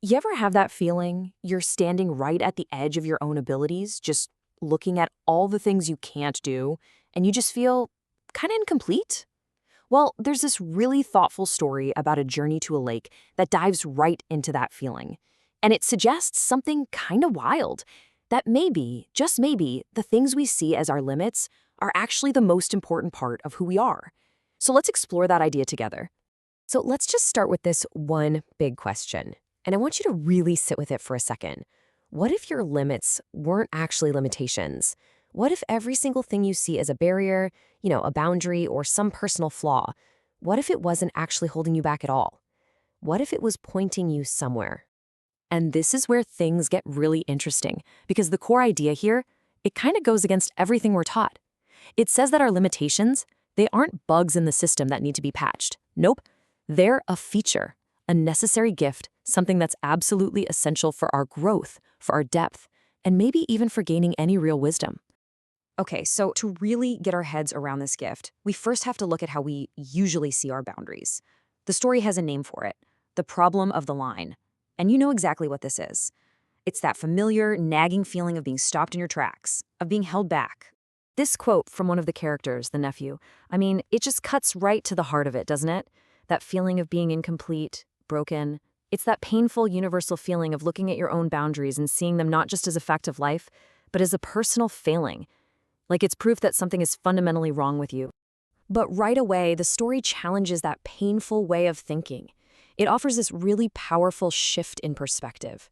You ever have that feeling you're standing right at the edge of your own abilities, just looking at all the things you can't do, and you just feel kind of incomplete? Well, there's this really thoughtful story about a journey to a lake that dives right into that feeling. And it suggests something kind of wild, that maybe, just maybe, the things we see as our limits are actually the most important part of who we are. So let's explore that idea together. So let's just start with this one big question. And I want you to really sit with it for a second. What if your limits weren't actually limitations? What if every single thing you see as a barrier, a boundary, or some personal flaw, what if it wasn't actually holding you back at all? What if it was pointing you somewhere? And this is where things get really interesting, because the core idea here, it kind of goes against everything we're taught. It says that our limitations, they aren't bugs in the system that need to be patched. Nope, they're a feature, a necessary gift, something that's absolutely essential for our growth, for our depth, and maybe even for gaining any real wisdom. Okay, so to really get our heads around this gift, we first have to look at how we usually see our boundaries. The story has a name for it, the problem of the line. And you know exactly what this is. It's that familiar, nagging feeling of being stopped in your tracks, of being held back. This quote from one of the characters, the nephew, it just cuts right to the heart of it, doesn't it? That feeling of being incomplete, broken. It's that painful, universal feeling of looking at your own boundaries and seeing them not just as a fact of life, but as a personal failing. Like it's proof that something is fundamentally wrong with you. But right away, the story challenges that painful way of thinking. It offers this really powerful shift in perspective.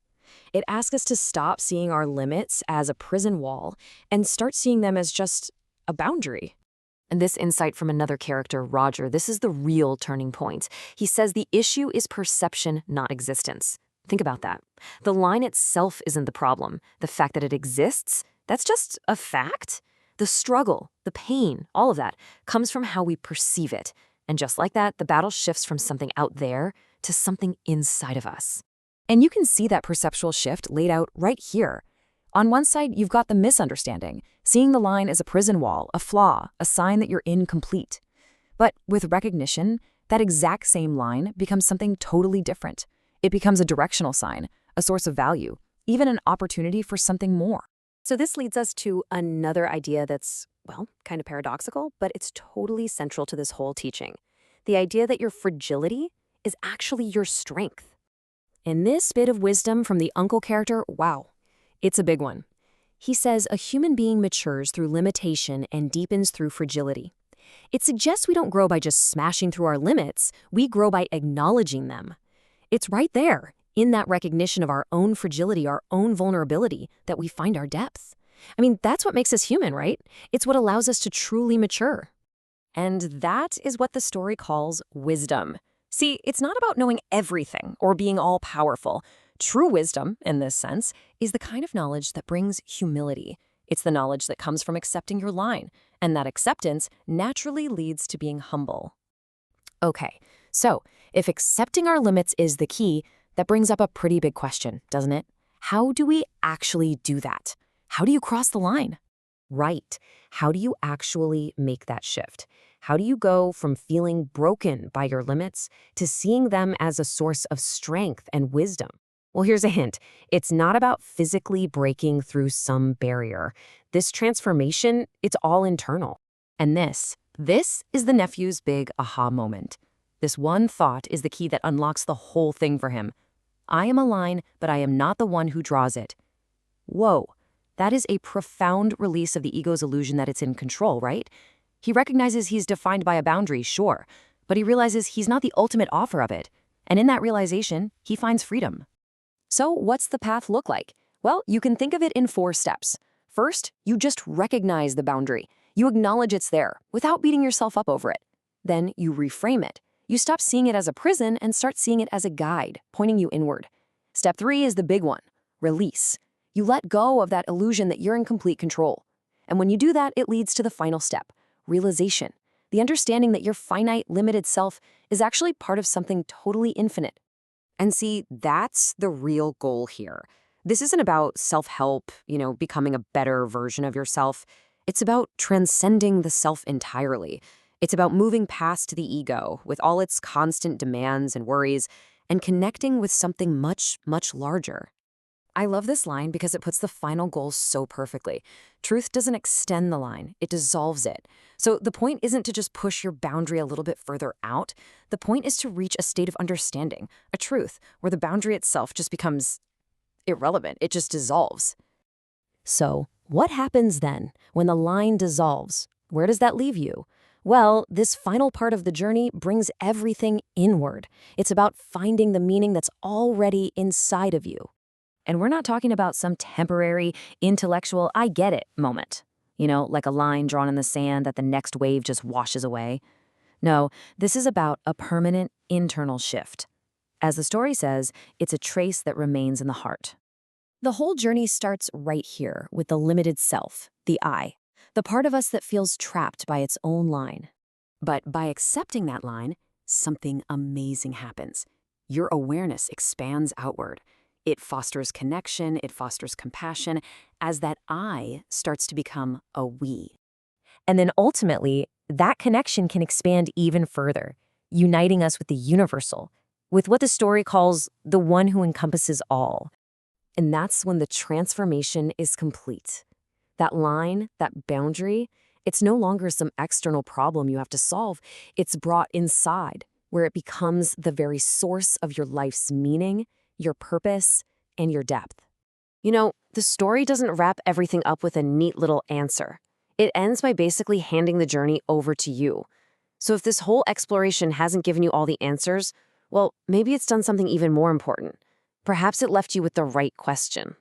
It asks us to stop seeing our limits as a prison wall and start seeing them as just a boundary. And this insight from another character, Roger, this is the real turning point. He says the issue is perception, not existence. Think about that. The line itself isn't the problem. The fact that it exists, that's just a fact. The struggle, the pain, all of that comes from how we perceive it. And just like that, the battle shifts from something out there to something inside of us. And you can see that perceptual shift laid out right here. On one side, you've got the misunderstanding, seeing the line as a prison wall, a flaw, a sign that you're incomplete. But with recognition, that exact same line becomes something totally different. It becomes a directional sign, a source of value, even an opportunity for something more. So this leads us to another idea that's, kind of paradoxical, but it's totally central to this whole teaching. The idea that your fragility is actually your strength. And this bit of wisdom from the uncle character, wow, it's a big one. He says a human being matures through limitation and deepens through fragility. It suggests we don't grow by just smashing through our limits, we grow by acknowledging them. It's right there, in that recognition of our own fragility, our own vulnerability, that we find our depth. That's what makes us human, right? It's what allows us to truly mature. And that is what the story calls wisdom. See, it's not about knowing everything or being all-powerful. True wisdom, in this sense, is the kind of knowledge that brings humility. It's the knowledge that comes from accepting your line, and that acceptance naturally leads to being humble. Okay, so if accepting our limits is the key, that brings up a pretty big question, doesn't it? How do we actually do that? How do you cross the line? Right. How do you actually make that shift? How do you go from feeling broken by your limits to seeing them as a source of strength and wisdom? Well, here's a hint. It's not about physically breaking through some barrier. This transformation, it's all internal. And this is the nephew's big aha moment. This one thought is the key that unlocks the whole thing for him. I am a line, but I am not the one who draws it. Whoa, that is a profound release of the ego's illusion that it's in control, right? He recognizes he's defined by a boundary, sure, but he realizes he's not the ultimate author of it. And in that realization, he finds freedom. So what's the path look like? Well, you can think of it in 4 steps. First, you just recognize the boundary. You acknowledge it's there without beating yourself up over it. Then you reframe it. You stop seeing it as a prison and start seeing it as a guide, pointing you inward. Step 3 is the big one, release. You let go of that illusion that you're in complete control. And when you do that, it leads to the final step, realization. The understanding that your finite, limited self is actually part of something totally infinite. And see, that's the real goal here. This isn't about self-help, becoming a better version of yourself. It's about transcending the self entirely. It's about moving past the ego with all its constant demands and worries and connecting with something much, much larger. I love this line because it puts the final goal so perfectly. Truth doesn't extend the line, it dissolves it. So the point isn't to just push your boundary a little bit further out. The point is to reach a state of understanding, a truth, where the boundary itself just becomes irrelevant. It just dissolves. So, what happens then when the line dissolves? Where does that leave you? Well, this final part of the journey brings everything inward. It's about finding the meaning that's already inside of you. And we're not talking about some temporary, intellectual, I get it moment. Like a line drawn in the sand that the next wave just washes away. No, this is about a permanent internal shift. As the story says, it's a trace that remains in the heart. The whole journey starts right here with the limited self, the I, the part of us that feels trapped by its own line. But by accepting that line, something amazing happens. Your awareness expands outward. It fosters connection, it fosters compassion, as that I starts to become a we. And then ultimately, that connection can expand even further, uniting us with the universal, with what the story calls the one who encompasses all. And that's when the transformation is complete. That line, that boundary, it's no longer some external problem you have to solve. It's brought inside, where it becomes the very source of your life's meaning, your purpose, and your depth. The story doesn't wrap everything up with a neat little answer. It ends by basically handing the journey over to you. So if this whole exploration hasn't given you all the answers, well, maybe it's done something even more important. Perhaps it left you with the right question.